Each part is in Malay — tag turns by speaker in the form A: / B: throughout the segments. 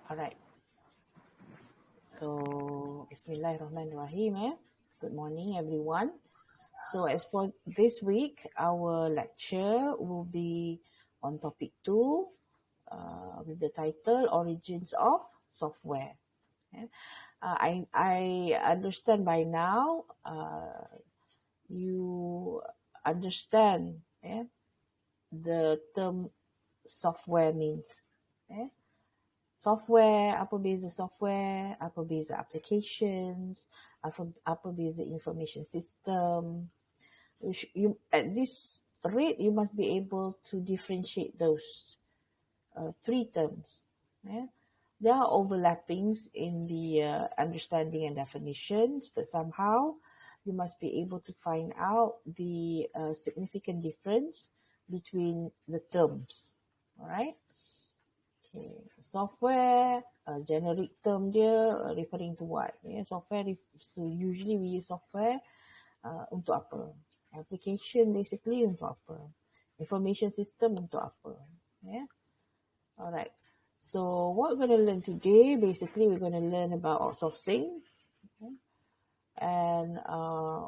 A: Alright. So, Bismillahirrahmanirrahim. Good morning, everyone. So, as for this week, our lecture will be on topic 2 with the title Origins of Software. I understand by now you understand the term software means. Software, apa beza software, apa beza applications, apa beza information system. At this rate, you must be able to differentiate those three terms. There are overlappings in the understanding and definitions, but somehow you must be able to find out the significant difference between the terms. Alright? Okay. Software, generic term dia referring to what? Software, so usually we use software untuk apa? Application basically untuk apa? Information system untuk apa? Alright. So what we're going to learn today, basically we're going to learn about outsourcing. And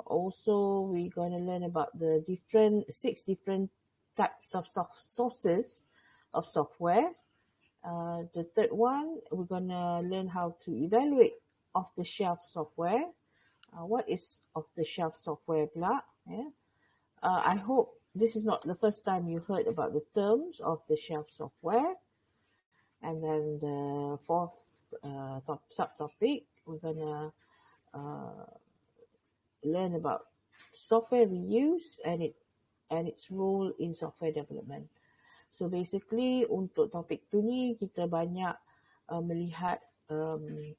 A: also we're going to learn about the 6 different types of sources of software. The third one, we're going to learn how to evaluate off-the-shelf software. What is off-the-shelf software pula? I hope this is not the first time you heard about the terms off-the-shelf software. And then the fourth subtopic, we're going to learn about software reuse and its role in software development. So basically untuk topik tu ni kita banyak melihat the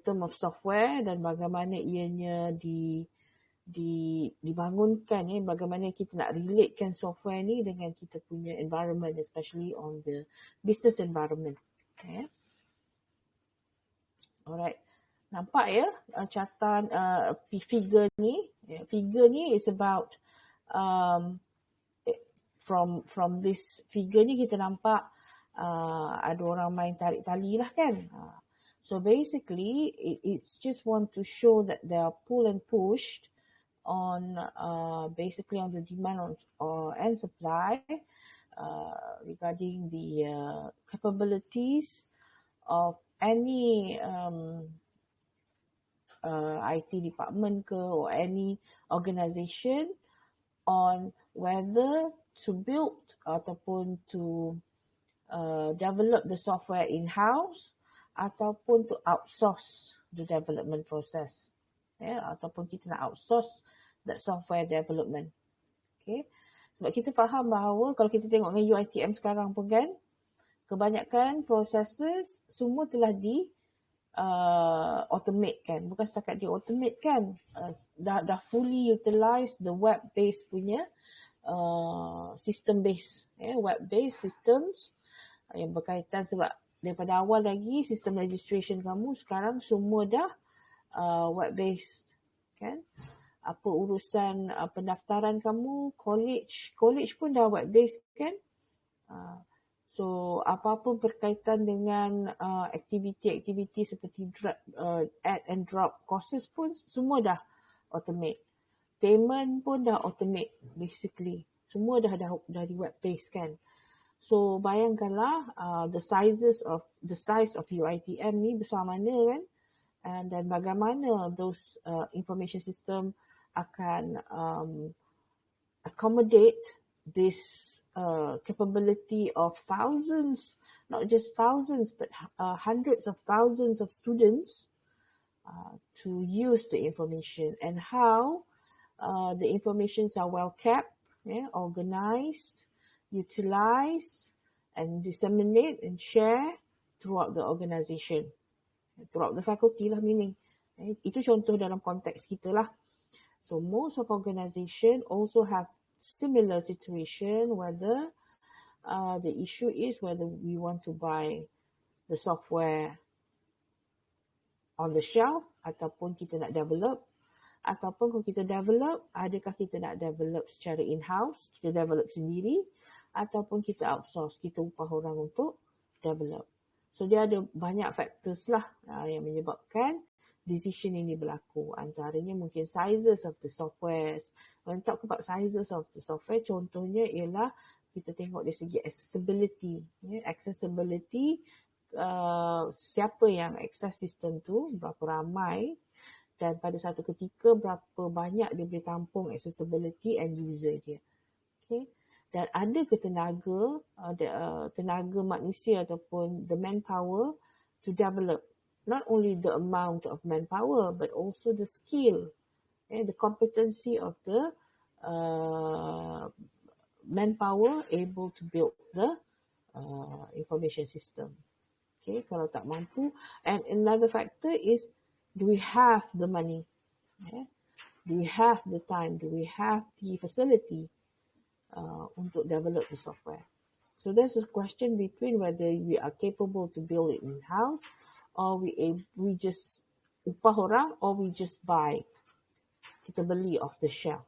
A: term of software dan bagaimana ianya dibangunkan, bagaimana kita nak relatekan software ni dengan kita punya environment, especially on the business environment. Alright. Nampak ya catatan figure ni. Figure ni is about from this figure ni kita nampak ada orang main tarik tali lah kan. So basically it's just want to show that they are pull and pushed on basically on the demand and supply regarding the capabilities of any IT department ke or any organisation on whether to build ataupun to develop the software in-house ataupun to outsource the development process. Ataupun kita nak outsource that software development. Okay. Sebab kita faham bahawa kalau kita tengok dengan UiTM sekarang pun kan, kebanyakan processes semua telah automate kan. Bukan setakat di automate kan, dah fully utilize the web based punya system based, web based systems yang berkaitan, sebab daripada awal lagi sistem registration kamu sekarang semua dah web based kan. Apa urusan pendaftaran kamu, college pun dah web based kan. So apa-apa berkaitan dengan aktiviti-aktiviti seperti add and drop courses pun semua dah automate. Payment pun dah automate basically. Semua dah di web based kan. So bayangkanlah the size of UiTM ni besar mana kan. Dan bagaimana those information system akan accommodate this capability of thousands, not just thousands, but hundreds of thousands of students to use the information, and how the informations are well kept, organized, utilized, and disseminate and share throughout the organisation, throughout the faculty lah meaning. Itu contoh dalam konteks kita lah. So most of organisation also have similar situation, whether the issue is whether we want to buy the software on the shelf ataupun kita nak develop, ataupun kalau kita develop, adakah kita nak develop secara in-house, kita develop sendiri, ataupun kita outsource, kita upah orang untuk develop. So dia ada banyak factors lah yang menyebabkan decision ini berlaku. Antaranya mungkin sizes of the software. When we talk about sizes of the software, contohnya ialah kita tengok dari segi accessibility. Accessibility, siapa yang access sistem tu, berapa ramai, dan pada satu ketika berapa banyak dia boleh tampung accessibility and user dia. Okay. Dan ada ke tenaga manusia ataupun the manpower to develop. Not only the amount of manpower but also the skill, the competency of the manpower able to build the information system. Okay, kalau tak mampu. And another factor is, do we have the money? Do we have the time? Do we have the facility untuk develop the software? So there's a question between whether we are capable to build it in-house, or we just upah orang, or we just buy. Kita beli off the shelf.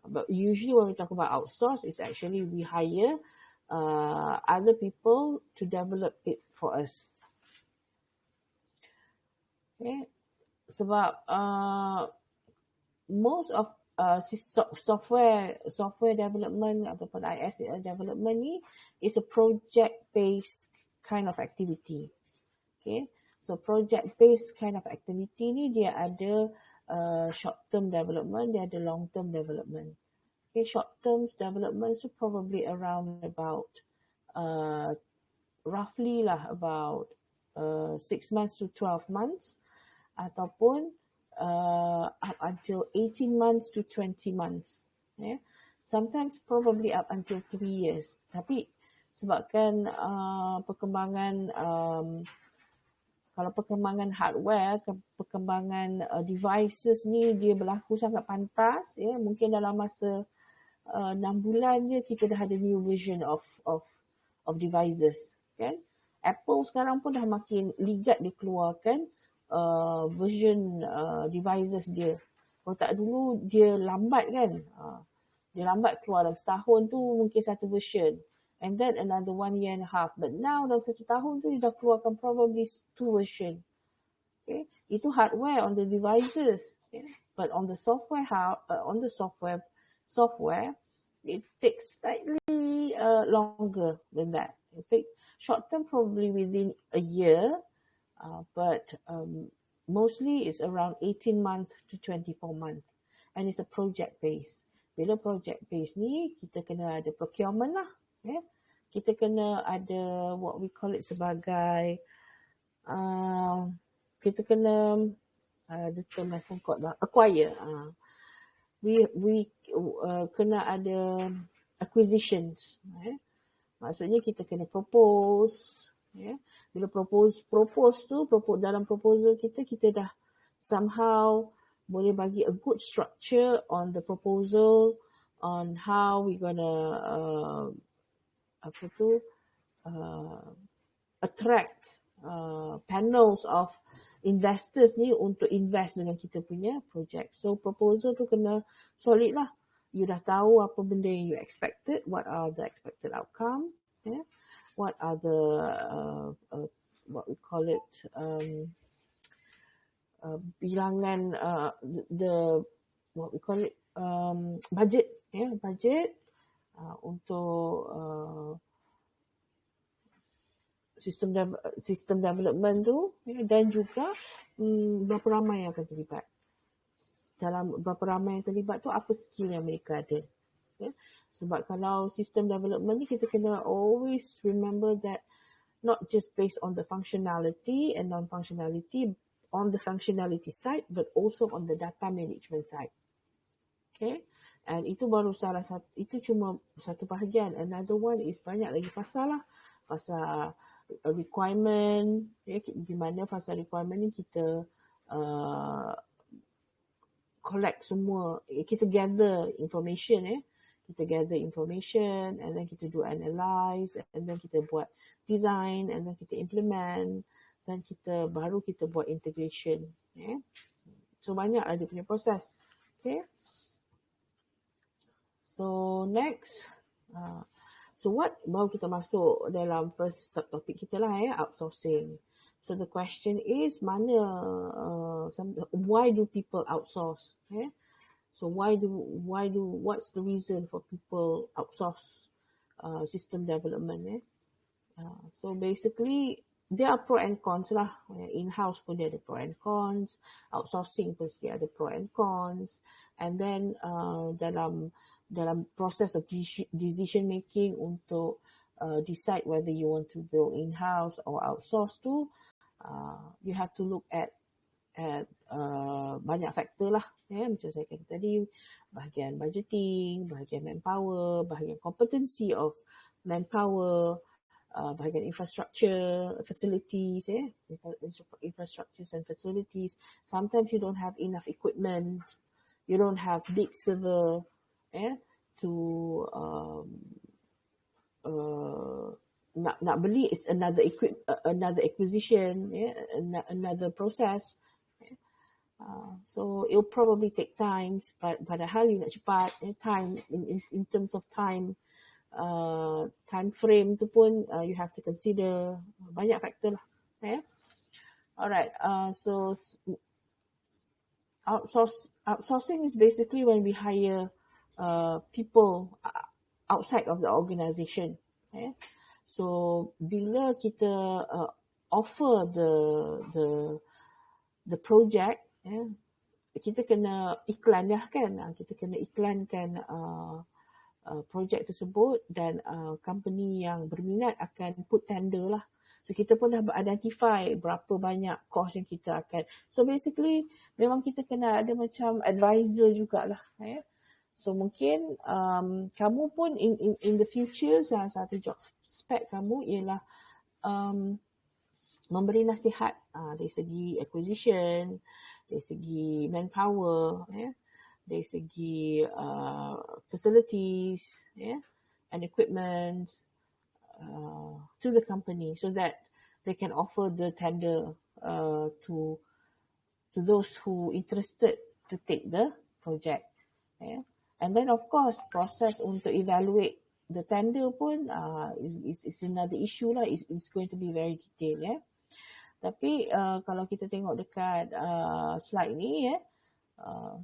A: But usually when we talk about outsource, it's actually we hire other people to develop it for us. Okay. Sebab most of software development ataupun IS development ni is a project-based kind of activity. Okay, so project-based kind of activity ni dia ada short-term development, dia ada long-term development. Okay, short-term development so probably around about roughly lah about 6 months to 12 months, ataupun up until 18 months to 20 months. Sometimes probably up until 3 years. Tapi sebabkan perkembangan kalau perkembangan hardware, perkembangan devices ni dia berlaku sangat pantas, mungkin dalam masa 6 bulan je kita dah ada new version of devices, kan? Apple sekarang pun dah makin ligat dia keluarkan version devices dia. Kalau tak dulu dia lambat kan, dia lambat keluar dalam setahun tu mungkin satu version, and then another 1 year and a half, but now dalam satu tahun tu dia dah keluarkan probably 2 version. Okay, itu hardware on the devices, but on the software it takes slightly longer than that. In fact, short term probably within a year, but mostly it's around 18 months to 24 months, and it's a project base. Bila project base ni kita kena ada procurement lah, kita kena ada what we call it sebagai kita kena the term I forgot lah, acquire. We kena ada acquisitions. Maksudnya kita kena propose. Bila propose tu, dalam proposal kita dah somehow boleh bagi a good structure on the proposal, on how we gonna attract panels of investors ni untuk invest dengan kita punya project. So proposal tu kena solid lah. You dah tahu apa benda yang you expected, what are the expected outcome, what are the what we call it bilangan the what we call it budget, budget untuk sistem development tu, dan juga berapa ramai yang akan terlibat. Dalam berapa ramai yang terlibat tu, apa skill yang mereka ada. Sebab kalau sistem development ni kita kena always remember that not just based on the functionality and non-functionality, on the functionality side, but also on the data management side. Okay, and itu baru salah satu, itu cuma satu bahagian. Another one is banyak lagi pasal lah, pasal requirement, di mana pasal requirement ni kita collect semua, kita gather information, kita gather information, and then kita do analyze, and then kita buat design, and then kita implement, dan baru kita buat integration. So banyak lah dia punya proses. Okay. So next, So what, baru kita masuk dalam first subtopic kita lah, outsourcing. So the question is, why do people outsource? So what's the reason for people outsource system development? So basically, there are pro and cons lah. In-house pun dia ada pro and cons. Outsourcing pun dia ada pro and cons. And then dalam process of decision making untuk decide whether you want to build in-house or outsource tu, you have to look at banyak faktor lah. Macam saya kata tadi, bahagian budgeting, bahagian manpower, bahagian competency of manpower, bahagian infrastructure, facilities, infrastructures and facilities. Sometimes you don't have enough equipment, you don't have big server to nak beli is another acquisition, another process. So it'll probably take time, but padahal you nak cepat, time in terms of time frame tu pun you have to consider banyak faktor lah. Alright, so outsourcing is basically when we hire people outside of the organisation. So bila kita offer the project, kita kena iklan kan, kita kena iklankan projek tersebut, dan company yang berminat akan put tender lah. So kita pun dah identify berapa banyak cost yang kita akan. So basically memang kita kena ada macam advisor jugalah. So mungkin kamu pun in the future, salah satu job spec kamu ialah memberi nasihat dari segi acquisition, dari segi manpower, dari segi facilities, and equipment to the company, so that they can offer the tender to those who interested to take the project. And then of course process untuk evaluate the tender pun is another issue lah. It's going to be very detailed. Tapi kalau kita tengok dekat slide ni,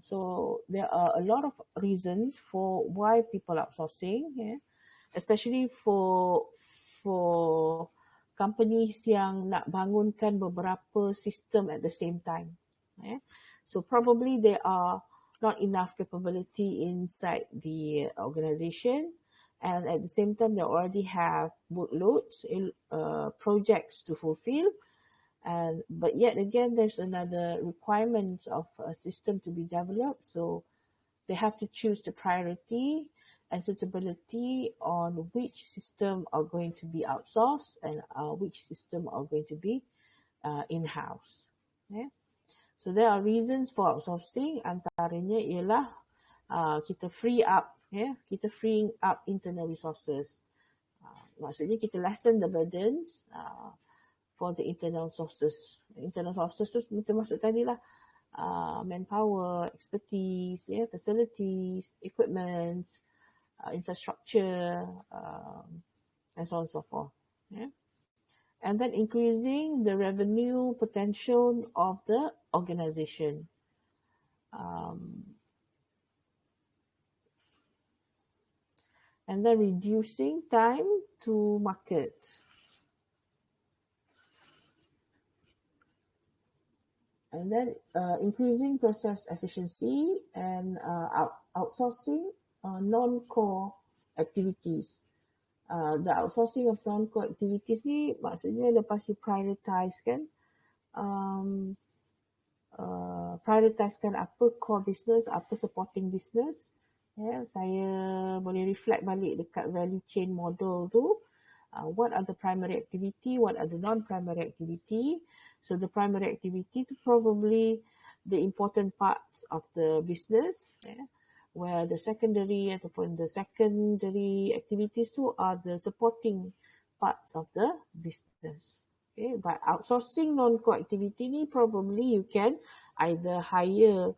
A: so there are a lot of reasons for why people outsourcing, especially for companies yang nak bangunkan beberapa sistem at the same time. So probably there are not enough capability inside the organization, and at the same time they already have workloads, projects to fulfill. But yet again, there's another requirement of a system to be developed. So they have to choose the priority and suitability on which system are going to be outsourced and which system are going to be in-house. So there are reasons for outsourcing. Antaranya ialah kita freeing up internal resources. Maksudnya kita lessen the burdens for the internal sources. Internal sources tu termasuk tadi lah, manpower, expertise, facilities, equipment, infrastructure, and so on and so forth. And then increasing the revenue potential of the organization. And then reducing time to market. And then increasing process efficiency and outsourcing non-core activities. The outsourcing of non-core activities ni maksudnya lepas you prioritize kan, prioritizekan apa core business, apa supporting business. Saya boleh reflect balik dekat value chain model tu. What are the primary activity, what are the non-primary activity. So the primary activity to probably the important parts of the business, where the secondary activities too are the supporting parts of the business. But outsourcing non-core activity ni probably you can either hire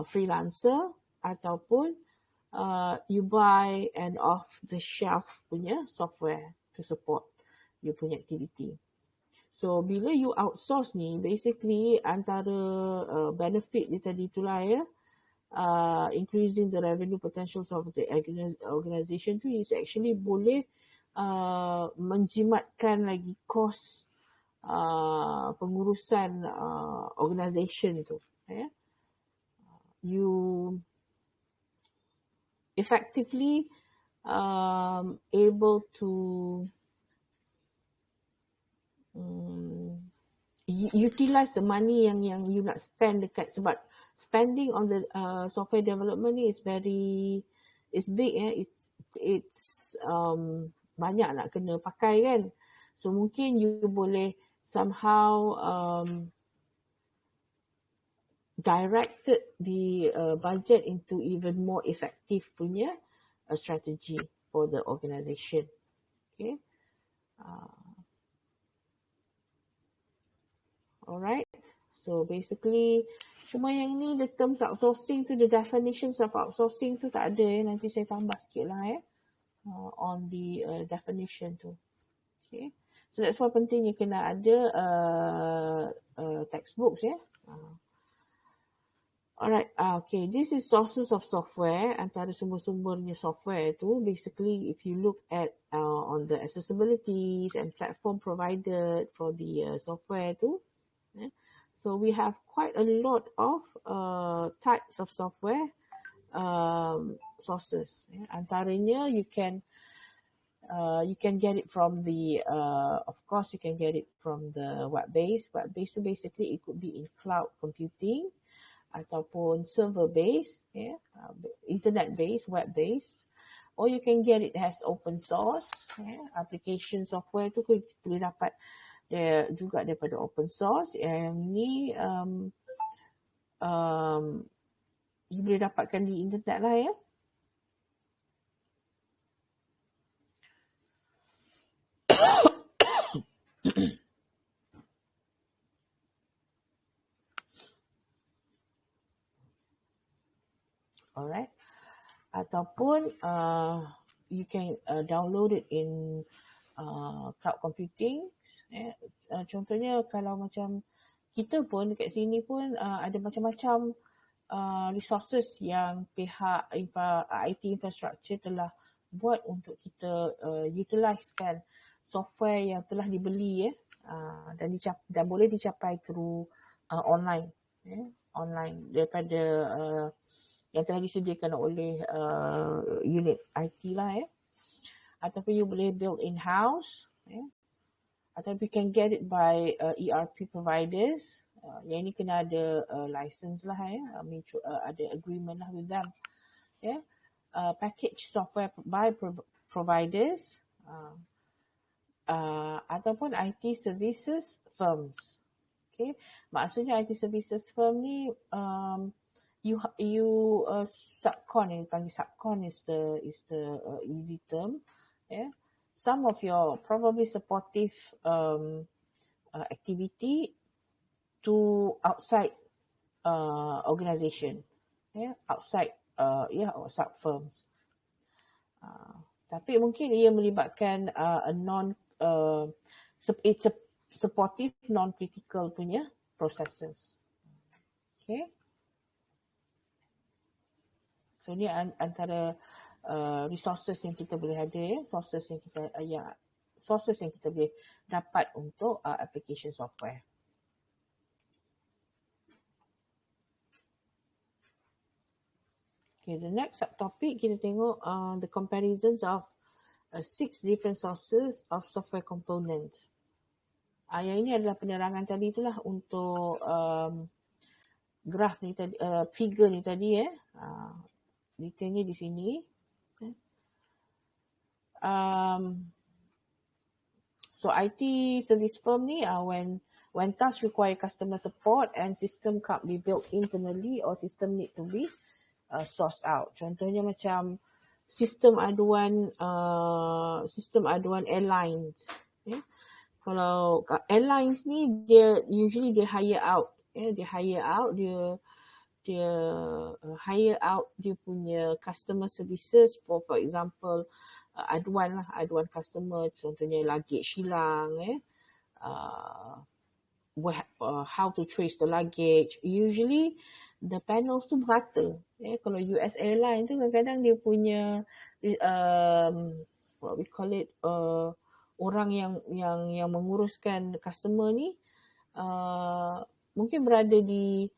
A: freelancer ataupun you buy an off-the-shelf punya software to support you punya activity. So, bila you outsource ni, basically antara benefit dia tadi itulah ya, increasing the revenue potentials of the organisation tu is actually boleh menjimatkan lagi kos pengurusan organisation tu. Ya. You effectively able to utilize the money yang you nak spend dekat, sebab spending on the software development ni is big it's banyak nak kena pakai kan. So mungkin you boleh somehow directed the budget into even more effective punya strategy for the organisation. Okay. Alright. So basically cuma yang ni the terms outsourcing tu, the definitions of outsourcing tu tak ada nanti saya tambah sikit lah on the definition tu. Okay. So that's why penting you kena ada textbooks Alright, okay, this is sources of software, antara sumber-sumbernya software tu. Basically, if you look at on the accessibilities and platform provided for the software tu, so we have quite a lot of types of software sources. Antaranya you can get it from the of course you can get it from the web-based. Web-based so basically it could be in cloud computing ataupun server-based, internet-based, web-based, or you can get it as open source. Application software tu boleh dapat juga daripada open source. Yang ni you boleh dapatkan di internet lah ya. Alright. Ataupun you can download it in cloud computing. Contohnya kalau macam kita pun dekat sini pun ada macam-macam resources yang pihak IT infrastructure telah buat untuk kita utilisekan software yang telah dibeli dan boleh dicapai through online. Online daripada yang telah disediakan oleh unit IT lah ataupun you boleh build in-house ataupun you can get it by ERP providers. Yang ini kena ada license lah ada agreement lah with them. Package software by providers ataupun IT services firms. Okay, maksudnya IT services firm ni you subcon, yang panggil subcon is the easy term. Some of your probably supportive activity to outside organisation, outside outside firms. Tapi mungkin ia melibatkan it's a supportive non-critical punya processes. Okay. So ni antara resources yang kita boleh ada, sources yang kita boleh dapat untuk application software. Okay, the next subtopic kita tengok the comparisons of 6 different sources of software components. Yang ini adalah penerangan tadi itulah untuk graf ni tadi, figure ni tadi detailnya di sini. So IT service firm ni when tasks require customer support and system can't be built internally or system need to be sourced out. Contohnya macam sistem aduan airlines. Kalau airlines ni dia usually dia hire out. Dia dia hire out dia punya customer services for example aduan customer, contohnya luggage hilang, how to trace the luggage. Usually the panels tu merata. Kalau US airline tu kadang-kadang dia punya what we call it, orang yang menguruskan customer ni mungkin berada di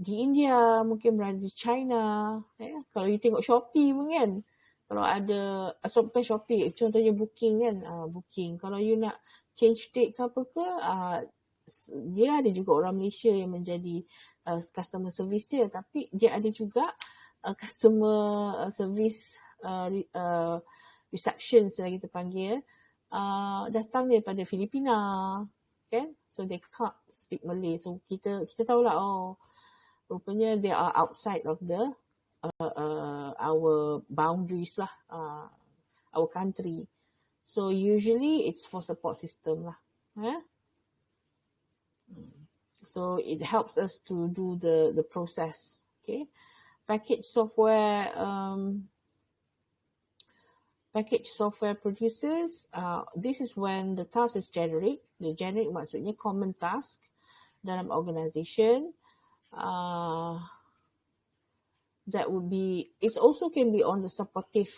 A: India, mungkin berada di China. Kalau you tengok Shopee pun kan, kalau ada, bukan Shopee, contohnya booking kan, booking. Kalau you nak change date ke apa ke, dia ada juga orang Malaysia yang menjadi customer service dia, tapi dia ada juga customer service reception selagi kita panggil, datang daripada Filipina kan, so they can't speak Malay, so kita tahulah, rupanya they are outside of the our boundaries lah, our country. So usually it's for support system lah. So it helps us to do the process. Okay, package software producers. This is when the task is generic. The generic maksudnya common task dalam organisation. That would be, it also can be on the supportive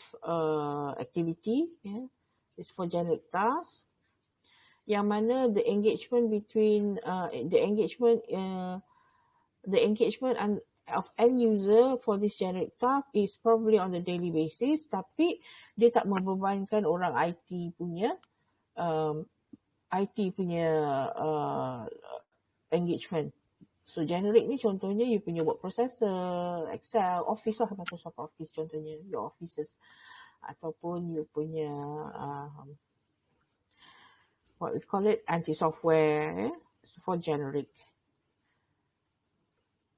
A: activity. It's for generic tasks. Yang mana the engagement between the engagement of end user for this generic task is probably on a daily basis, tapi dia tak membebankan orang IT punya engagement. So generic ni contohnya you punya word processor, Excel, Office lah, Microsoft Office contohnya, your offices, ataupun you punya what we call it, anti-software, for generic.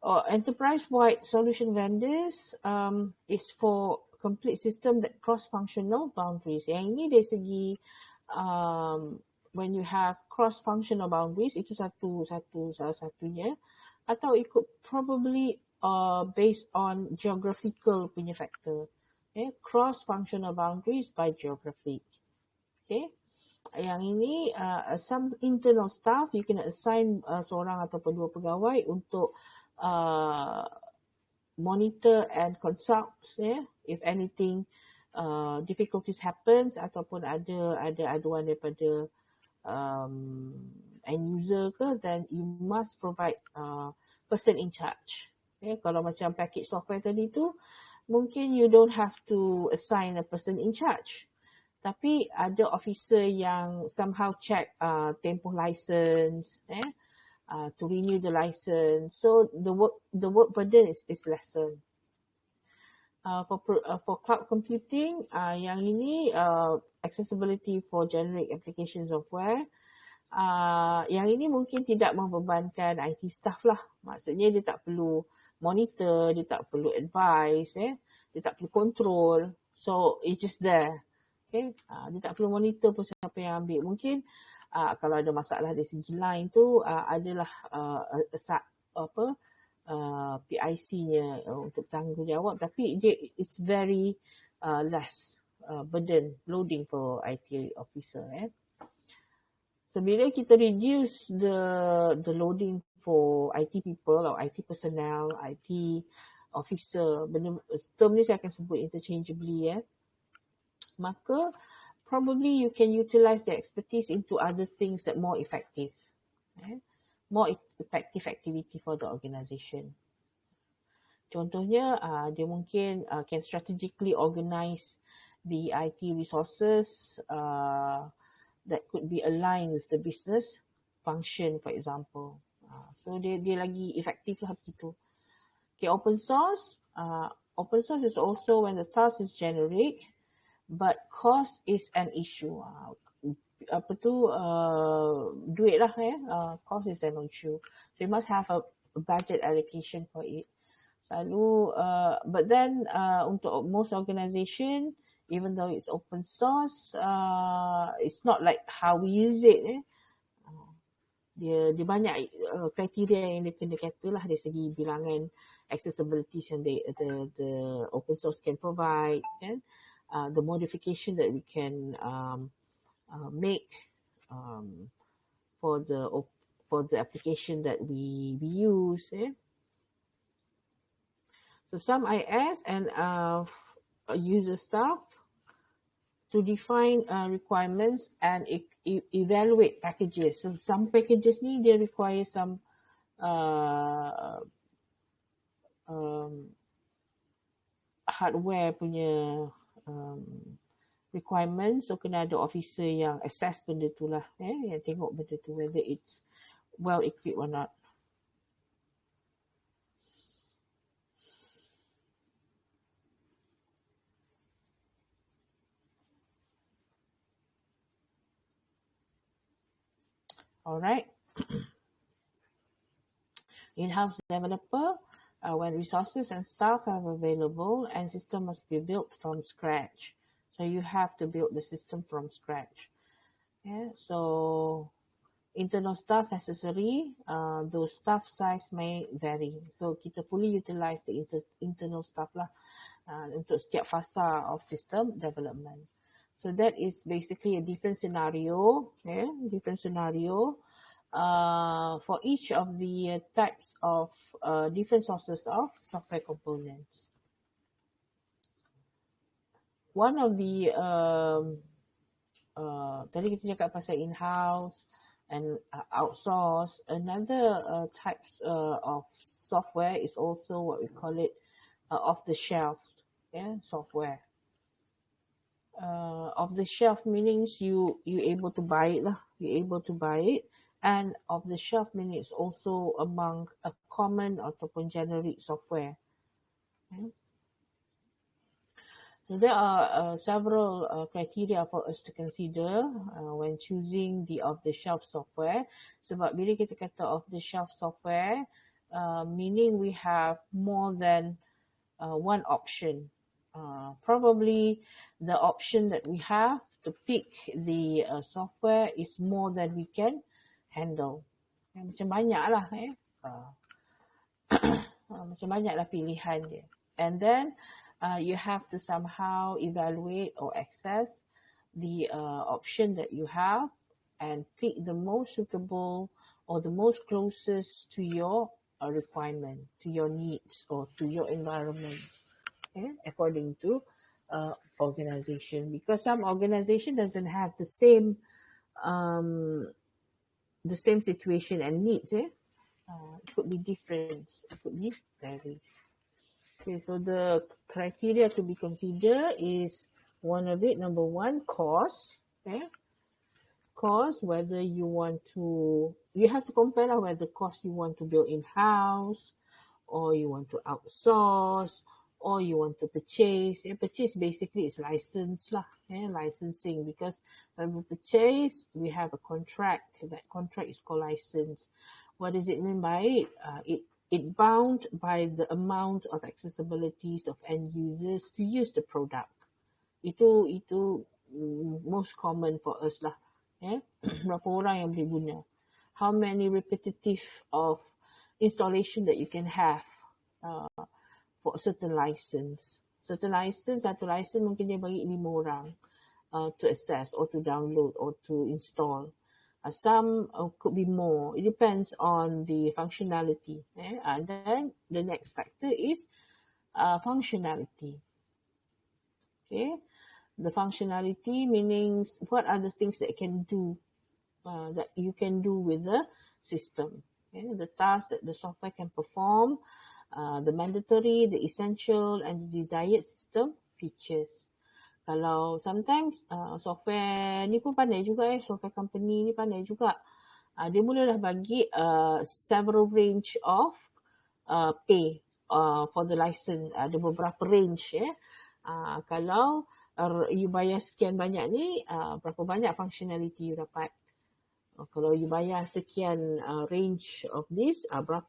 A: Enterprise-wide solution vendors is for complete system that cross-functional boundaries. Yang ini dari segi when you have cross-functional boundaries, itu salah satunya, atau it could probably based on geographical punya factor. Cross-functional boundaries by geographic. Okay. Yang ini some internal staff, you can assign seorang ataupun dua pegawai untuk monitor and consult, if anything difficulties happens, ataupun ada aduan daripada end user ke, then you must provide person in charge. Kalau macam package software tadi tu, mungkin you don't have to assign a person in charge, tapi ada officer yang somehow check tempoh license, to renew the license. So the work burden is lesser. For cloud computing, yang ini accessibility for generic application software. Yang ini mungkin tidak membebankan IT staff lah. Maksudnya dia tak perlu monitor, dia tak perlu advise, dia tak perlu control. So it's just there. Okay? Dia tak perlu monitor pun siapa yang ambil. Mungkin kalau ada masalah dari segi line tu, adalah PIC-nya untuk tanggungjawab, tapi dia it's very less burden loading for IT officer. So bila kita reduce the loading for IT people or IT personnel, IT officer, term ni saya akan sebut interchangeably, maka probably you can utilize the expertise into other things that more effective. More effective activity for the organisation. Contohnya, dia mungkin can strategically organize the IT resources that could be aligned with the business function, for example. So dia lagi efektif lah begitu. Okay, open source. Open source is also when the task is generic, but cost is an issue. Duit lah, cost is an issue. So you must have a budget allocation for it. Selalu, but then untuk most organisation, even though it's open source, it's not like how we use it. dia banyak kriteria yang dia kena kata lah dari segi bilangan accessibility yang the open source can provide, kan? The modification that we can make for the application that we use. So some IS and user stuff to define requirements and evaluate packages. So some packages ni dia require some hardware punya requirements. So kena ada officer yang assess benda tu lah, yang tengok benda tu whether it's well equipped or not. Alright. In-house developer, when resources and staff are available and system must be built from scratch. So you have to build the system from scratch. So internal staff necessary, those staff size may vary. So kita fully utilize the internal staff lah untuk setiap fasa of system development. So that is basically a different scenario, for each of the types of different sources of software components. One of the tadi kita cakap pasal in-house and outsource. Another types of software is also what we call it off-the-shelf software. Off-the-shelf means you able to buy it lah. You able to buy it, and off-the-shelf means also among a common ataupun generic software. So there are several criteria for us to consider when choosing the off-the-shelf software. Sebab bila kita kata off-the-shelf software, meaning we have more than one option. Probably the option that we have to pick the software is more than we can handle. Macam banyak lah. Macam banyak lah pilihan dia. And then you have to somehow evaluate or access the option that you have and pick the most suitable or the most closest to your requirement, to your needs or to your environment, according to organization. Because some organization doesn't have the same situation and needs. It could be different. It could be varies. Okay, so the criteria to be considered is one of it. Number one, cost. Cost, whether you want to, you have to compare whether cost you want to build in-house or you want to outsource or you want to purchase. Purchase basically is license lah, licensing, because when we purchase, we have a contract. That contract is called license. What does it mean by it? It bound by the amount of accessibilities of end users to use the product. Itu most common for us lah. Berapa orang yang boleh guna? How many repetitive of installation that you can have for a certain license. Certain license, satu license mungkin dia bagi 5 orang to access or to download or to install. Some could be more. It depends on the functionality. And then the next factor is functionality. Okay, the functionality meaning what are the things that can do that you can do with the system. The tasks that the software can perform, the mandatory, the essential, and the desired system features. Kalau sometimes software ni pun pandai juga software company ni pandai juga. Dia mulalah bagi several range of pay for the license. Ada beberapa range kalau you bayar sekian banyak ni, berapa banyak functionality you dapat. Kalau you bayar sekian range of this, apa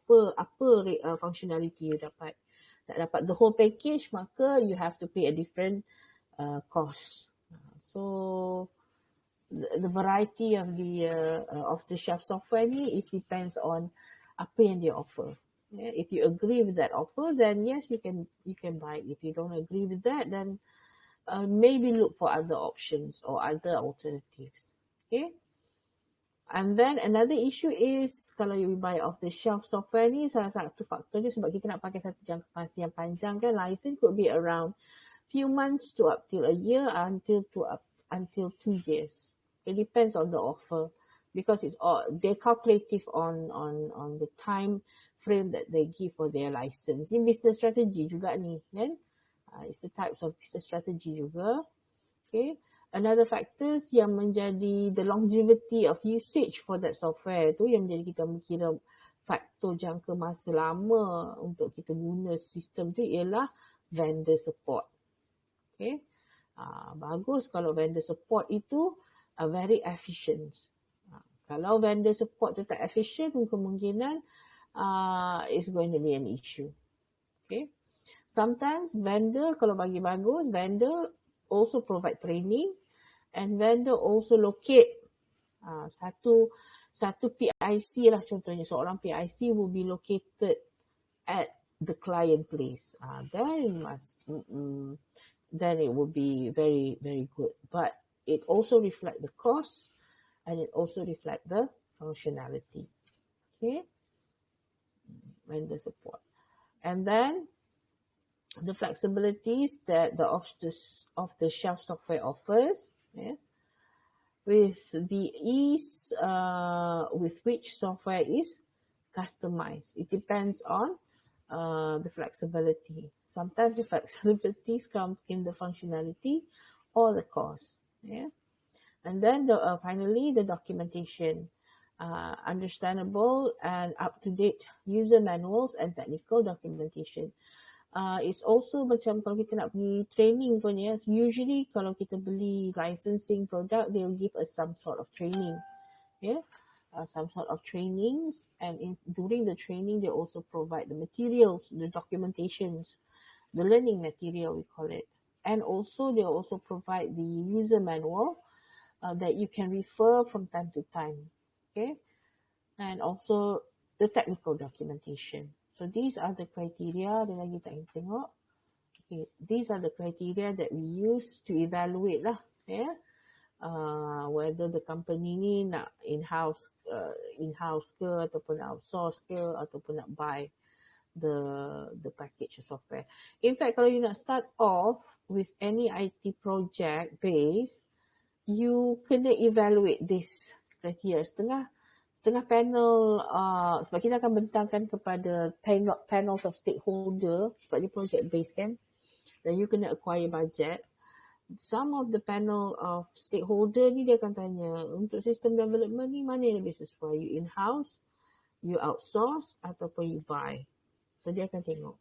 A: functionality you dapat. Nak dapat the whole package, maka you have to pay a different cost. So the variety of the shelf software ni is depends on apa yang dia offer. Yeah, if you agree with that offer, then yes, you can buy it. If you don't agree with that, then maybe look for other options or other alternatives. Okay. And then another issue is kalau you buy off the shelf software ni, salah satu faktor dia sebab kita nak pakai satu jangka masa yang panjang kan, license could be around few months to up till a year until 2 years. It depends on the offer because it's all they're calculative on the time frame that they give for their license. Ini business strategy juga ni kan. It's the types of business strategy juga. Okay. Another factors yang menjadi the longevity of usage for that software tu yang menjadi kita kira faktor jangka masa lama untuk kita guna sistem tu ialah vendor support. Okay. Bagus kalau vendor support itu very efficient. Kalau vendor support tu tak efficient, kemungkinan it's going to be an issue. Okay. Sometimes vendor kalau bagi bagus, vendor also provide training and vendor also locate satu PIC lah contohnya. Seorang PIC will be located at the client place. Then it will be very, very good. But it also reflect the cost and it also reflect the functionality. Okay. Vendor support. And then the flexibilities that the off-the-shelf software offers, with the ease with which software is customized. It depends on the flexibility. Sometimes the flexibilities come in the functionality or the cost. Yeah? And then finally, the documentation. Understandable and up-to-date user manuals and technical documentation. It's also macam kalau kita nak pergi training pun ya, usually kalau kita beli licensing product, they'll give us some sort of training, some sort of trainings, and during the training they also provide the materials, the documentations, the learning material we call it, and also they also provide the user manual that you can refer from time to time, okay, and also the technical documentation. So these are the criteria, ada lagi tak kita tengok. Okay, these are the criteria that we use to evaluate lah, whether the company ni nak in-house ke ataupun outsource ke ataupun nak buy the package software. In fact, kalau you nak start off with any IT project base, you kena evaluate this criteria. Setengah panel, sebab kita akan bentangkan kepada panels of stakeholder, sebab dia project based kan, dan you kena acquire budget. Some of the panel of stakeholder ni dia akan tanya, untuk system development ni mana yang lebih sesuai, you in-house, you outsource ataupun you buy. So dia akan tengok.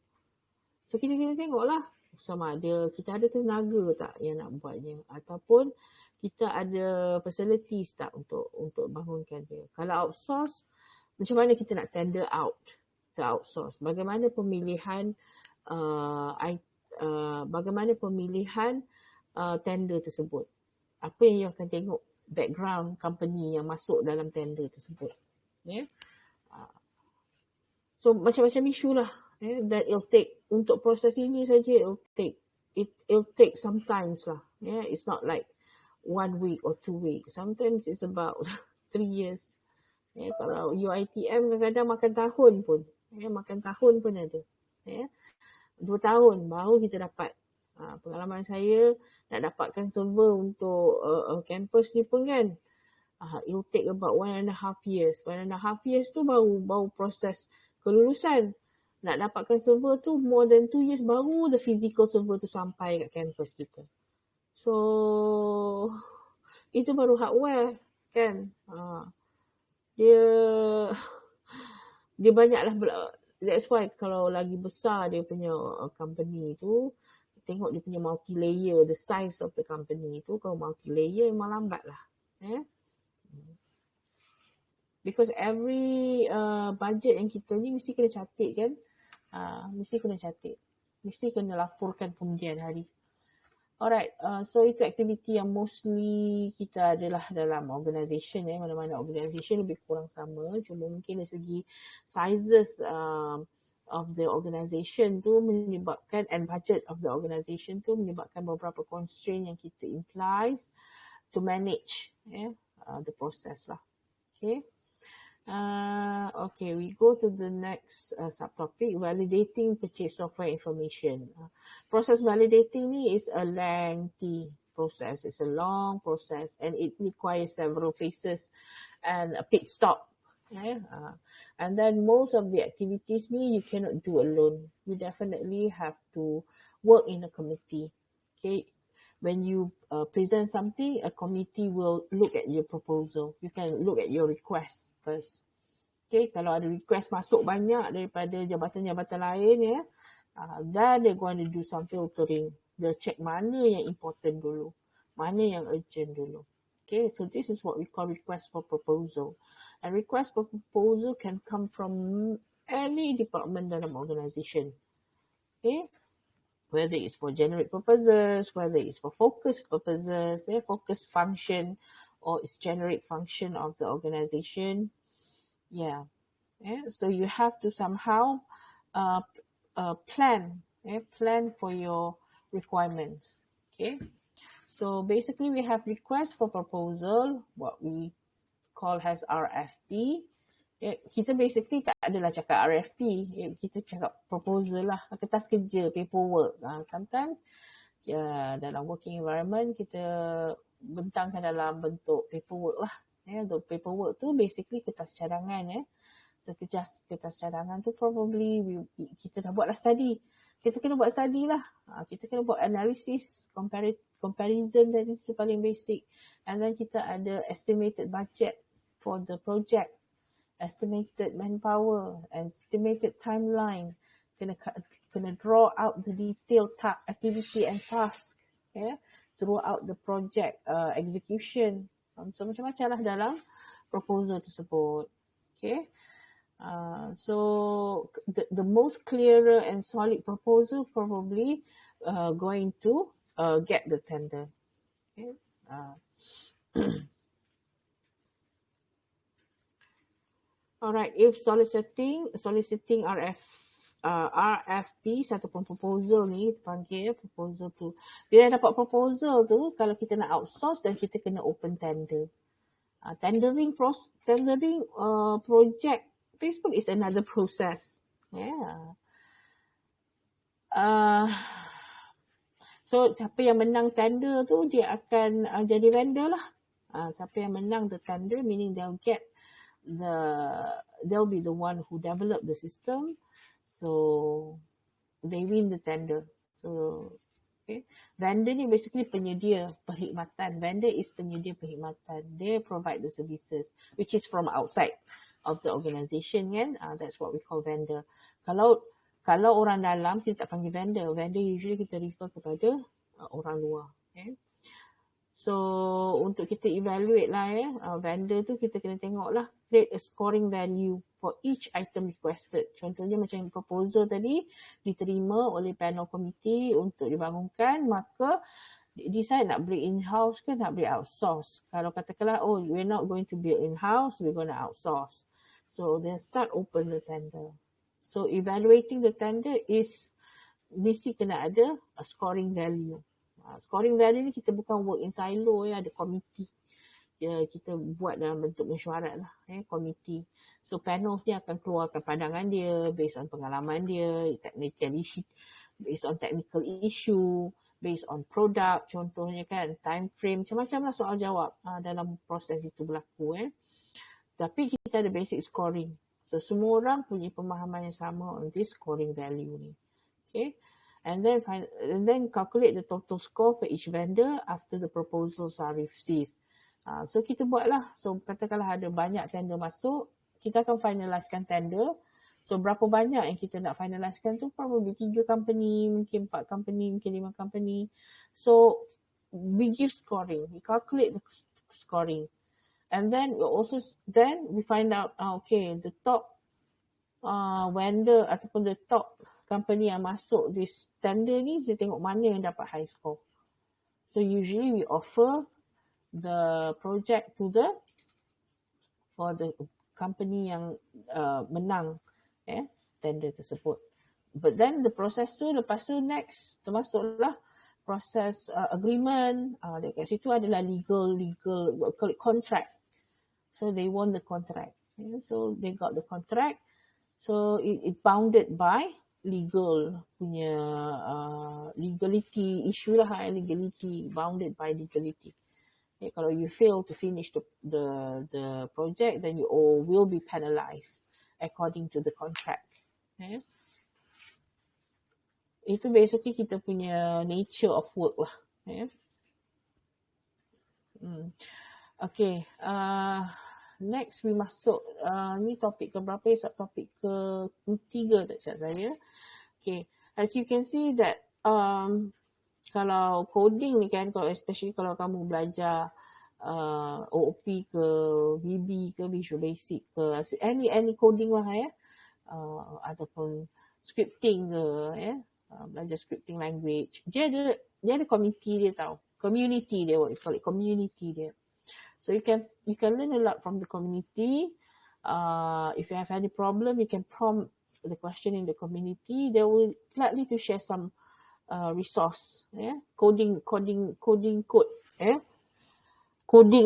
A: So kita kena tengok lah sama ada kita ada tenaga tak yang nak buatnya, ataupun kita ada facilities tak untuk bangunkan dia. Kalau outsource, macam mana kita nak tender out the outsource? Bagaimana pemilihan tender tersebut? Apa yang you akan tengok background company yang masuk dalam tender tersebut? So macam-macam isu lah. That it'll take, untuk proses ini saja it'll take sometimes lah. It's not like 1 week or 2 weeks. Sometimes it's about 3 years. Kalau UITM kadang-kadang makan tahun pun. Makan tahun pun ada. 2 tahun baru kita dapat. Pengalaman saya nak dapatkan server untuk campus ni pun kan. It'll take about 1.5 years. 1.5 years tu baru proses kelulusan. Nak dapatkan server tu more than 2 years baru the physical server tu sampai kat campus kita. So, itu baru hardware kan. Dia banyaklah. That's why kalau lagi besar dia punya company tu, tengok dia punya multi-layer, the size of the company tu, kalau multi-layer memang lambat lah. Because every budget yang kita ni mesti kena catat kan. Mesti kena catat. Mesti kena laporkan kemudian hari. Alright, so itu aktiviti yang mostly kita adalah dalam organisation, mana-mana organisation lebih kurang sama, cuma mungkin dari segi sizes of the organisation tu menyebabkan, and budget of the organisation tu menyebabkan beberapa constraint yang kita implies to manage the process lah. Okay. Okay, we go to the next subtopic, validating purchase software information. Process validating ni is a lengthy process. It's a long process and it requires several phases and a pit stop. And then most of the activities ni you cannot do alone. You definitely have to work in a committee. Okay, when you present something, a committee will look at your proposal. You can look at your request first. Okay, kalau ada request masuk banyak daripada jabatan-jabatan lain, then they're going to do some filtering. They'll check mana yang important dulu, mana yang urgent dulu. Okay, so this is what we call request for proposal. And request for proposal can come from any department dalam organisation. Okay, whether it's for generic purposes, whether it's for focus purposes, focus function, or it's generic function of the organisation. So you have to somehow plan for your requirements. Okay, so basically we have request for proposal, what we call as RFP. Kita basically tak adalah cakap RFP, kita cakap proposal lah, kertas kerja, paperwork. Sometimes dalam working environment kita bentangkan dalam bentuk paperwork lah. The paperwork tu basically kertas cadangan. So kertas cadangan tu probably kita dah buat lah study. Kita kena buat study lah. Kita kena buat analysis, comparison, dan itu paling basic. And then kita ada estimated budget for the project, estimated manpower, estimated timeline. Kena draw out the detailed activity and task throughout the project execution. So macam-macam lah dalam proposal tersebut. Okay. So the most clearer and solid proposal probably going to get the tender. Okay. Alright, if soliciting RFP ataupun proposal ni, panggil proposal tu. Bila dapat proposal tu, kalau kita nak outsource dan kita kena open tender. Tendering project basically is another process. So siapa yang menang tender tu dia akan jadi vendor lah. Siapa yang menang the tender, meaning they'll be the one who develop the system. So they win the tender. So vendor ni basically penyedia perkhidmatan. Vendor is penyedia perkhidmatan. They provide the services which is from outside of the organisation kan. That's what we call vendor. Kalau orang dalam kita tak panggil vendor. Vendor usually kita refer kepada orang luar. So untuk kita evaluate lah vendor tu kita kena tengok lah, create a scoring value for each item requested. Contohnya macam proposal tadi diterima oleh panel committee untuk dibangunkan, maka decide nak beli in-house ke nak beli outsource. Kalau katakanlah we're not going to build in-house, we're going to outsource. So then start open the tender. So evaluating the tender is mesti kena ada a scoring value. Scoring value ni kita bukan work in silo, ada komiti. Kita buat dalam bentuk mesyuarat lah, komiti. So panels ni akan keluarkan pandangan dia based on pengalaman dia, based on technical issue, based on product, contohnya kan, time frame, macam-macam lah soal jawab dalam proses itu berlaku. Tapi kita ada basic scoring. So semua orang punya pemahaman yang sama on this scoring value ni. Okay. And then calculate the total score for each vendor after the proposals are received. So kita buatlah. So katakanlah ada banyak tender masuk, kita akan finalisekan tender. So berapa banyak yang kita nak finalisekan tu, probably 3 company, mungkin 4 company, mungkin 5 company. So we give scoring, we calculate the scoring. And then we find out, the top vendor ataupun the top company yang masuk this tender ni, kita tengok mana yang dapat high score. So usually we offer the project for the company yang menang tender tersebut. But then the process tu, lepas tu next termasuklah proses agreement. Dekat situ adalah legal what we call it, contract. So they won the contract. So they got the contract. So it bounded by legal punya legality issue lah, legality, bounded by legality. Kalau you fail to finish the project, then you all will be penalized according to the contract. Itu basically kita punya nature of work lah. Okay. Next we masuk ni topik ke berapa, subtopik ke-3 tak silap saya. Okay, as you can see that kalau coding ni kan, especially kalau kamu belajar OOP ke VB ke Visual Basic ke any coding lah ataupun scripting ke belajar scripting language, dia ada community dia tau, community dia, what you call it, community dia. So you can learn a lot from the community. If you have any problem, you can prompt the question in the community. They will gladly to share some resource, coding code, coding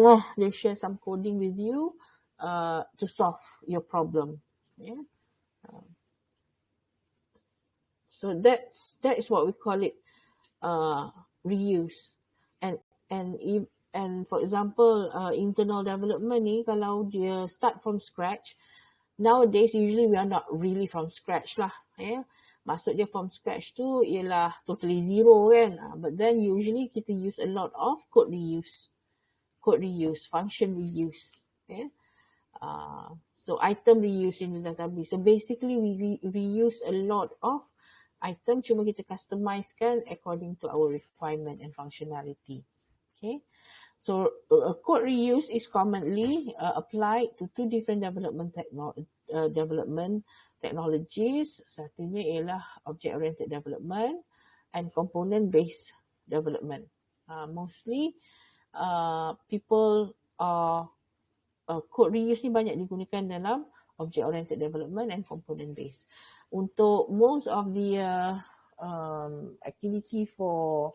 A: lah. They share some coding with you to solve your problem. So that is what we call it reuse. And for example, internal development ni, kalau dia start from scratch, nowadays usually we are not really from scratch lah. Maksud dia from scratch tu ialah totally zero kan. But then usually kita use a lot of code reuse, function reuse. So item reuse in the database. So basically we reuse a lot of item, cuma kita customizekan according to our requirement and functionality. Okay. So code reuse is commonly applied to two different development technologies. Satunya ialah object-oriented development and component-based development. Mostly people code reuse ni banyak digunakan dalam object-oriented development and component-based. Untuk most of the activity for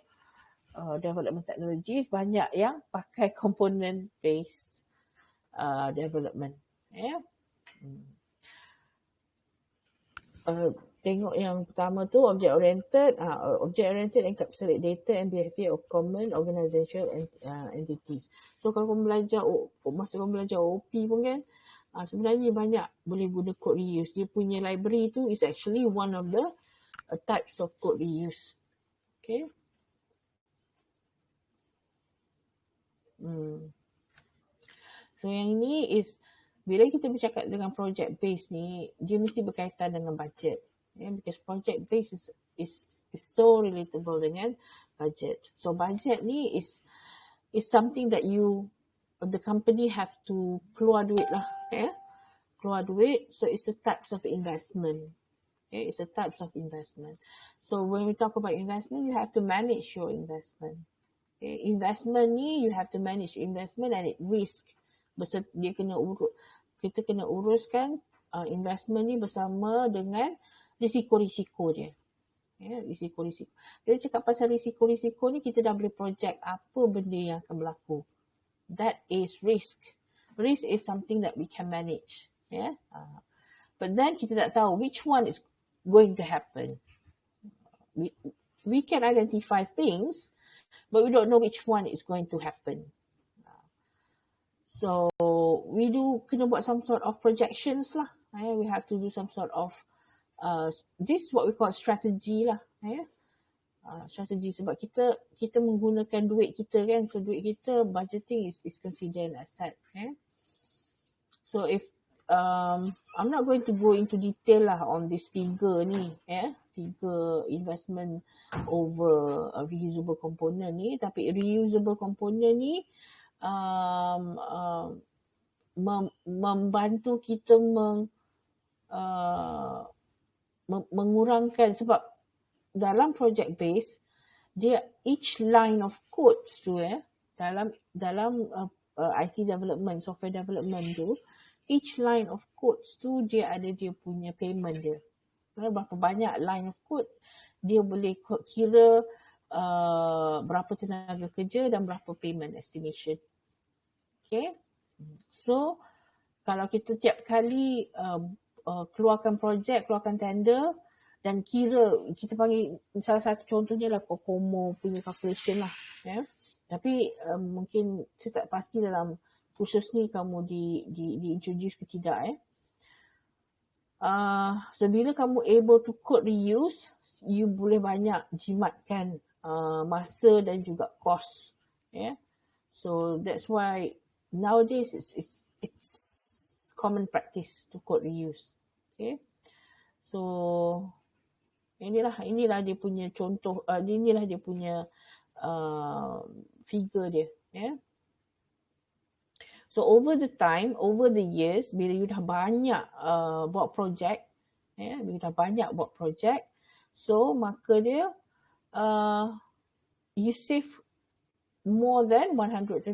A: development technologies, banyak yang pakai component based development. Tengok yang pertama tu object oriented encapsulate data and behavior of common organizational entities. So kalau kamu belajar masa kamu belajar OP pun kan, sebenarnya banyak boleh guna code reuse. Dia punya library tu is actually one of the types of code reuse. Okay. So yang ni is, bila kita bercakap dengan project base ni, dia mesti berkaitan dengan budget. Because project base is so relatable dengan budget. So budget ni is something that the company have to keluar duit lah. Keluar duit. So it's a types of investment. It's a types of investment. So when we talk about investment, you have to manage your investment. Investment ni, you have to manage investment and it risk. Kita kena uruskan investment ni bersama dengan risiko-risiko dia. Risiko-risiko. Bila cakap pasal risiko-risiko ni, kita dah boleh project apa benda yang akan berlaku. That is risk. Risk is something that we can manage. But then kita tak tahu which one is going to happen. We can identify things, but we don't know which one is going to happen. So we kena buat some sort of projections lah. We have to do some sort of this is what we call strategy lah. Strategi, sebab kita menggunakan duit kita kan. So duit kita, budgeting is considered an asset. So if I'm not going to go into detail lah on this figure ni, figure investment over a reusable component ni, tapi reusable component ni membantu kita mengurangkan, sebab dalam project base dia each line of codes tu dalam IT development, software development tu, each line of codes tu dia ada dia punya payment dia. Berapa banyak line of code, dia boleh kira berapa tenaga kerja dan berapa payment estimation. Okay. So kalau kita tiap kali keluarkan projek, keluarkan tender dan kira, kita panggil salah satu contohnya lah Kokomo punya calculation lah. Tapi mungkin saya tak pasti dalam khusus ni kamu di introduce ke tidak. So bila kamu able to code reuse, you boleh banyak jimatkan masa dan juga cost. So that's why nowadays it's common practice to code reuse. Okay. So inilah dia punya contoh, inilah dia punya figure dia. So over the years, bila you dah banyak buat projek, so maka dia you save more than 135%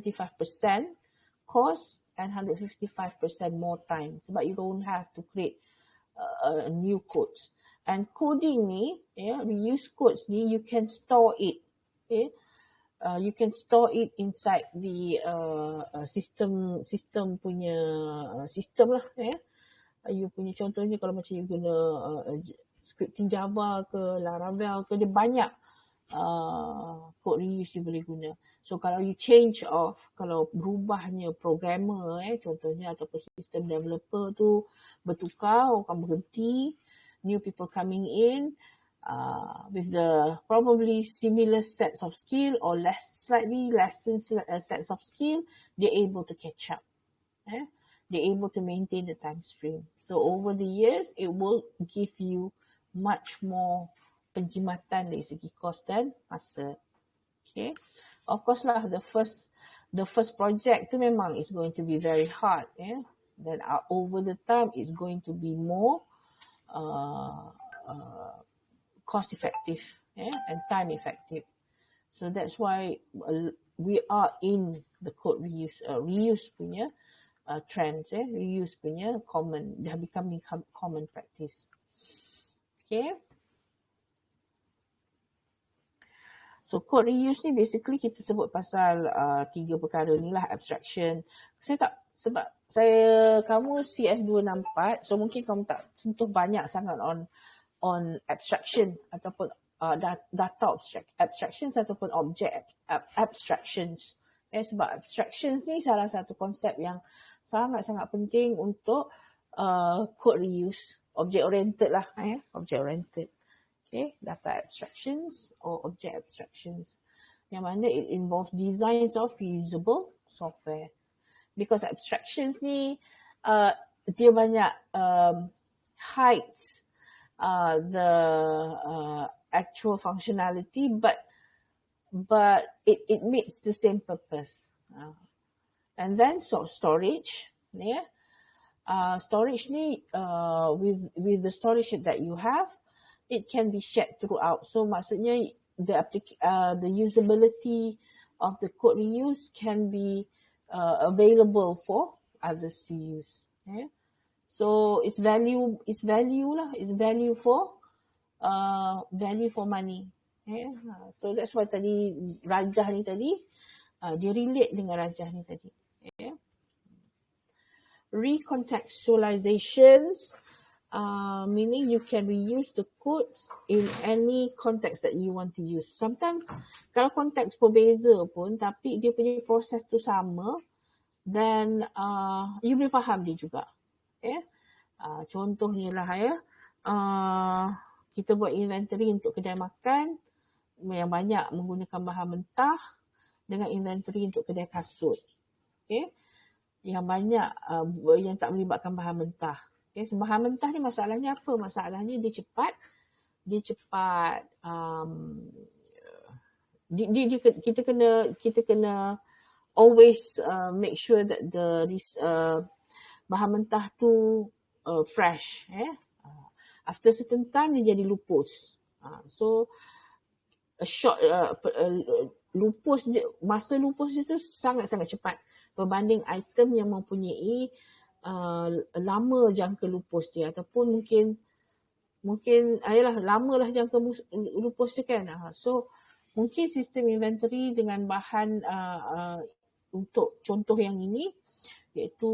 A: cost and 155% more time, sebab you don't have to create new codes. And coding ni, reuse codes ni, you can store it. You can store it inside the system punya system lah. You punya contohnya kalau macam you guna scripting Java ke Laravel ke, dia banyak code reuse you boleh guna. So kalau you change off, kalau berubahnya programmer contohnya ataupun system developer tu bertukar, orang berhenti, new people coming in, with the probably similar sets of skill or slightly less sets of skill, they're able to catch up. They're able to maintain the time stream. So over the years, it will give you much more penjimatan dari segi cost dan masa. Okay. Of course lah, the first project tu memang is going to be very hard. Then over the time, it's going to be more cost effective and time effective. So that's why we are in the code reuse punya trends. Reuse punya dah becoming common practice. Okay. So code reuse ni basically kita sebut pasal 3 perkara ni lah, abstraction. Sebab kamu CS264, so mungkin kamu tak sentuh banyak sangat on abstraction ataupun data abstractions ataupun object abstractions. Sebab abstractions ni salah satu konsep yang sangat-sangat penting untuk code reuse, object oriented lah, object oriented. Okay, data abstractions or object abstractions, yang mana it involves designs of reusable software. Because abstractions ni dia banyak hides the actual functionality, but it meets the same purpose. And then storage, storage ni with the storage that you have, it can be shared throughout. So maksudnya the usability of the code reuse can be available for others to use. So it's value lah. It's value for money. So that's why tadi rajah ni tadi dia relate dengan rajah ni tadi. Recontextualizations, meaning you can reuse the codes in any context that you want to use. Sometimes kalau konteks berbeza pun tapi dia punya proses tu sama, then you boleh faham dia juga. Contohnya lah kita buat inventory untuk kedai makan yang banyak menggunakan bahan mentah dengan inventory untuk kedai kasut. Yang banyak yang tak melibatkan bahan mentah. Bahan mentah ni masalahnya apa? Masalahnya dia cepat kita kena always make sure that the bahan mentah tu fresh. After certain time dia jadi lupus. So masa lupus dia tu sangat-sangat cepat berbanding item yang mempunyai lama jangka lupus dia, ataupun mungkin lamalah jangka lupus dia kan. So mungkin sistem inventory dengan bahan untuk contoh yang ini, iaitu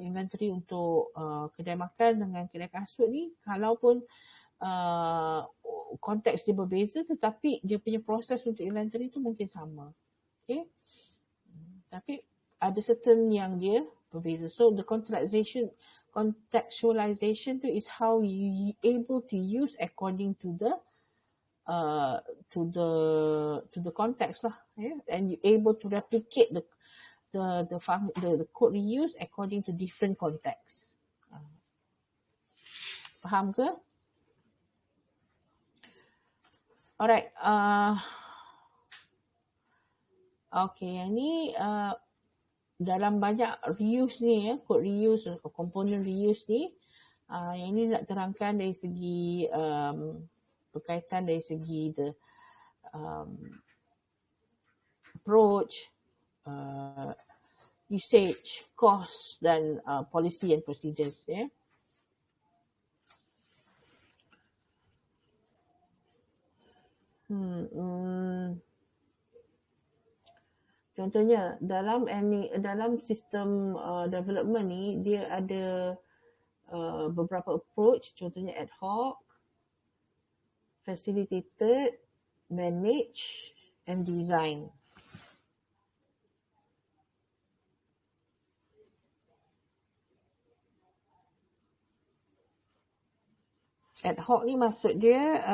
A: inventory untuk kedai makan dengan kedai kasut ni, kalaupun konteks dia berbeza tetapi dia punya proses untuk inventory tu mungkin sama. Okay. Tapi ada certain yang dia berbeza. So the contextualization tu is how you able to use according to the context lah, yeah? And you able to replicate the code reuse according to different contexts. Faham ke? Alright. Okay, yang ni dalam banyak reuse ni, code reuse, component reuse ni, yang ni nak terangkan dari segi berkaitan dari segi the approach, usage, cost dan policy and procedures. Yeah. Contohnya dalam sistem development ni, dia ada beberapa approach, contohnya ad hoc, facilitated, manage and design. Ad hoc ni maksud dia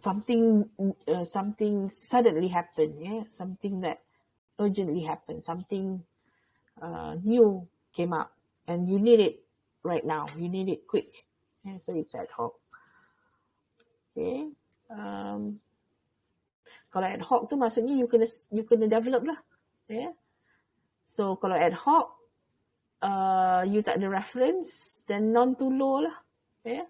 A: something suddenly happen, yeah, something that urgently happen, something new came up and you need it right now, you need it quick, yeah, so it's ad hoc. Okay. Kalau ad hoc tu maksudnya you kena develop lah, yeah. So kalau ad hoc you tak ada reference, then non to law lah, yeah.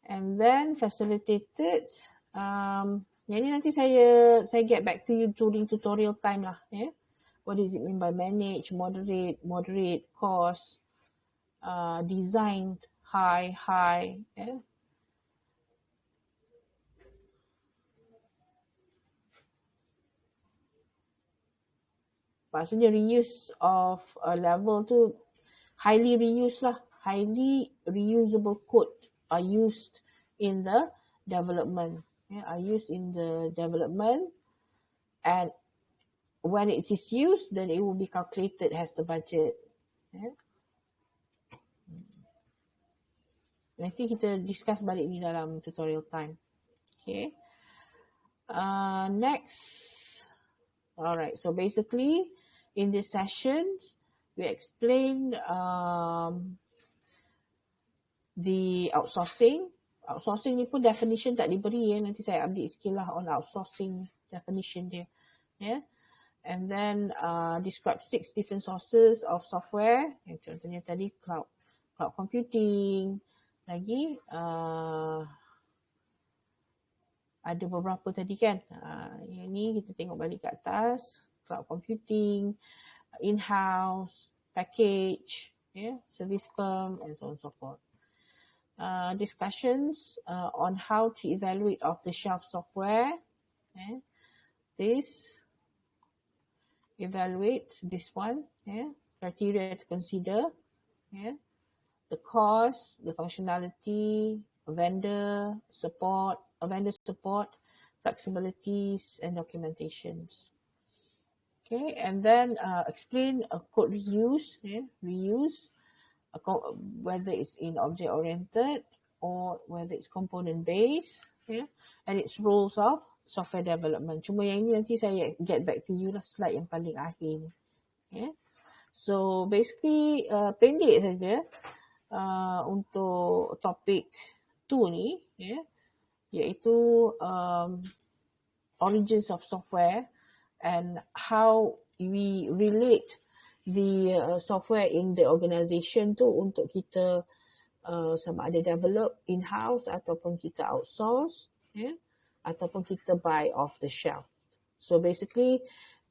A: And then facilitated, yang ni nanti saya get back to you during tutorial time lah, yeah. What does it mean by manage, moderate, cost, designed, high, yeah. Maksudnya reuse of a level tu highly reuse lah, highly reusable code are used in the development, yeah, are used in the development, and when it is used, then it will be calculated as the budget, yeah. Nanti kita discuss balik ni dalam tutorial time. Okay. Next. Alright, so basically in this session we explained the outsourcing. Outsourcing ni pun definition tak diberi, ya. Nanti saya update sikit lah on outsourcing definition dia, yeah. And then describe 6 different sources of software. Yang contohnya tadi cloud computing. Lagi ada beberapa tadi kan. Yang ni kita tengok balik kat atas. Cloud computing, in-house, package, yeah, service firm and so on and so forth. Discussions on how to evaluate off-the-shelf software. Yeah. Evaluate this one. Yeah. Criteria to consider. Yeah. The cost, the functionality, vendor support, flexibilities and documentations. Okay, and then explain code reuse, yeah, whether it's in object-oriented or whether it's component-based, yeah, and its roles of software development. Cuma yang ini nanti saya get back to you lah, slide yang paling akhir ni. Yeah. So basically pendek saja untuk topik 2 ni, yeah, iaitu origins of software and how we relate the software in the organisation tu untuk kita sama ada develop in-house ataupun kita outsource, ataupun kita buy off the shelf. So basically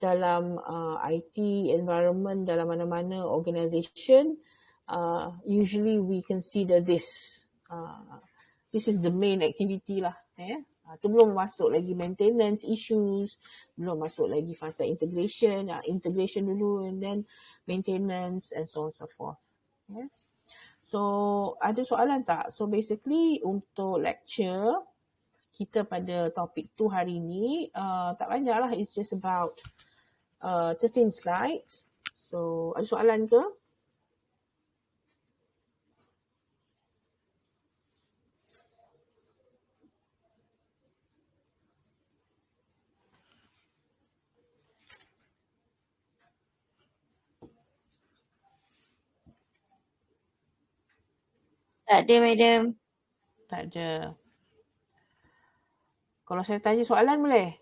A: dalam IT environment, dalam mana-mana organisation, usually we consider this. This is the main activity lah. Itu belum masuk lagi maintenance issues, belum masuk lagi fasa integration, integration dulu and then maintenance and so on and so forth. So ada soalan tak? So basically untuk lecture kita pada topik tu hari ni tak banyak lah, it's just about 13 slides. So ada soalan ke?
B: Tak ada, madam.
A: Tak ada. Kalau saya tanya soalan boleh?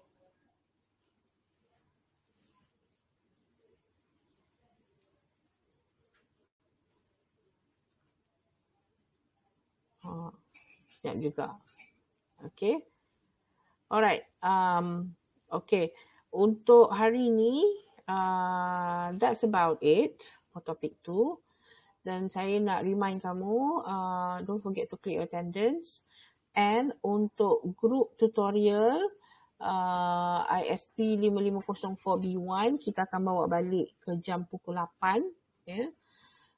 A: Sekejap juga. Okay. Alright. Okay. Untuk hari ni, that's about it for topik tu. Dan saya nak remind kamu, don't forget to click attendance. And untuk group tutorial ISP550B1, kita akan bawa balik ke jam pukul 8.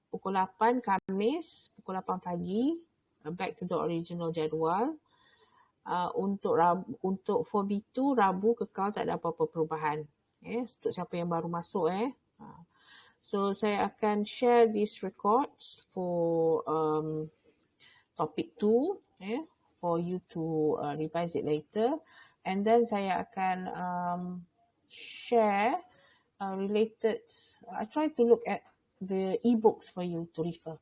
A: Pukul 8 Khamis, pukul 8 pagi, back to the original jadual. Untuk 4B2, Rabu kekal, tak ada apa-apa perubahan. Untuk siapa yang baru masuk. So saya akan share these records for topic 2 for you to revise it later, and then saya akan share related. I try to look at the e-books for you to refer.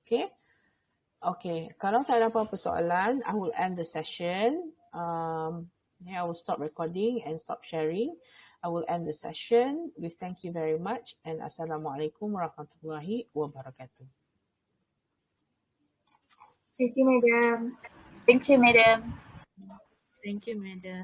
A: Okay. Kalau tak ada apa-apa soalan, I will end the session. I will stop recording and stop sharing. I will end the session. We thank you very much and Assalamualaikum warahmatullahi wabarakatuh.
B: Thank you, madam.
C: Thank you, madam.
B: Thank you, madam.